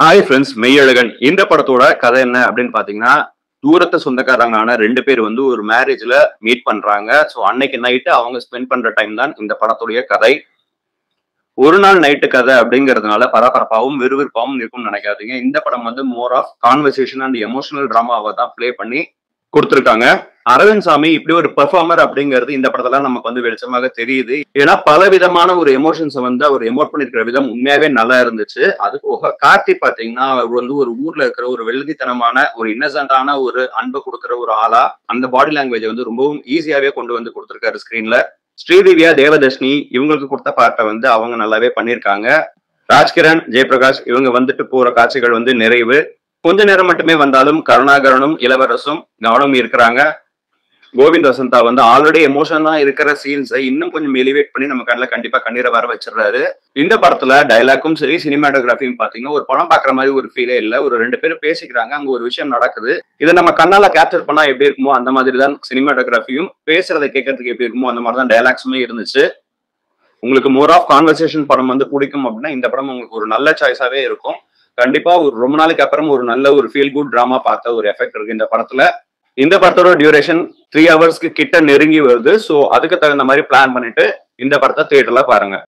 Hi friends, Meiyazhagan இந்த படத்தோட கதை என்ன அப்படின்னு பாத்தீங்கன்னா, தூரத்து சொந்தக்காரங்களான 2 பேர் வந்து ஒரு மேரேஜ்ல மீட் பண்றாங்க. ஸோ அன்னைக்கு நைட்டு அவங்க ஸ்பெண்ட் பண்ற டைம் தான் இந்த படத்துடைய கதை. ஒரு நாள் நைட்டு கதை அப்படிங்கிறதுனால பரபரப்பாவும் விறுவிறுப்பாவும் இருக்கும்னு நினைக்காதீங்க. இந்த படம் வந்து more of conversation and emotional டிராமாவை தான் ப்ளே பண்ணி கொடுத்திருக்காங்க. அரவிந்த் சாமி இப்படி ஒரு பெர்ஃபார்மர் அப்படிங்கிறது இந்த படத்துல நமக்கு வந்து வெளிச்சமாக தெரியுது. ஏன்னா பல விதமான ஒரு எமோஷன்ஸை வந்து அவர் எமோட் பண்ணிருக்கிற விதம் உண்மையாவே நல்லா இருந்துச்சு. அது போக கார்த்தி பாத்தீங்கன்னா, அவர் வந்து ஒரு ஊர்ல இருக்கிற ஒரு வெல்தித்தனமான ஒரு இன்னசென்டான ஒரு அன்பு கொடுக்கிற ஒரு ஆளா அந்த பாடி லாங்குவேஜ் வந்து ரொம்பவும் ஈஸியாவே கொண்டு வந்து கொடுத்திருக்காரு ஸ்கிரீன்ல. ஸ்ரீதிவ்யா, தேவதர்ஷினி இவங்களுக்கு கொடுத்த பாட்டை வந்து அவங்க நல்லாவே பண்ணியிருக்காங்க. ராஜ்கிரண், ஜெயபிரகாஷ் இவங்க வந்துட்டு போற காட்சிகள் வந்து நிறைவு. கொஞ்ச நேரம் மட்டுமே வந்தாலும் கருணாகரனும் இளவரசும் கவனம் இருக்கிறாங்க. கோவிந்த் வசந்தா வந்து ஆல்ரெடி எமோஷனா இருக்கிற சீன்ஸை இன்னும் கொஞ்சம் எலிவேட் பண்ணி நம்ம கண்ணில் கண்டிப்பா கண்ணீரை வர வச்சிடறாரு. இந்த படத்துல டைலாக்கும் சரி, சினிமாட்டோகிராஃபியும் பாத்தீங்கன்னா ஒரு படம் பாக்குற மாதிரி ஒரு ஃபீலே இல்லை. ஒரு 2 பேரும் பேசிக்கிறாங்க, அங்க ஒரு விஷயம் நடக்குது. இதை நம்ம கண்ணால கேப்சர் பண்ணா எப்படி இருக்குமோ அந்த மாதிரி தான் சினிமாட்டோகிராஃபியும், பேசுறதை கேட்கறதுக்கு எப்படி இருக்குமோ அந்த மாதிரி தான் டைலாக்ஸுமே இருந்துச்சு. உங்களுக்கு மோர் ஆஃப் கான்வர்சேஷன் படம் வந்து பிடிக்கும் அப்படின்னா இந்த படம் உங்களுக்கு ஒரு நல்ல சாய்ஸாவே இருக்கும். கண்டிப்பா ஒரு ரொம்ப நாளைக்கு அப்புறம் ஒரு நல்ல ஒரு ஃபீல் குட் டிராமா பார்த்த ஒரு எஃபெக்ட் இருக்கு இந்த படத்துல. இந்த படத்தோட டியூரேஷன் 3 ஹவர்ஸ்க்கு கிட்ட நெருங்கி வருது. ஸோ அதுக்கு தகுந்த மாதிரி பிளான் பண்ணிட்டு இந்த படத்தை தியேட்டர்ல பாருங்க.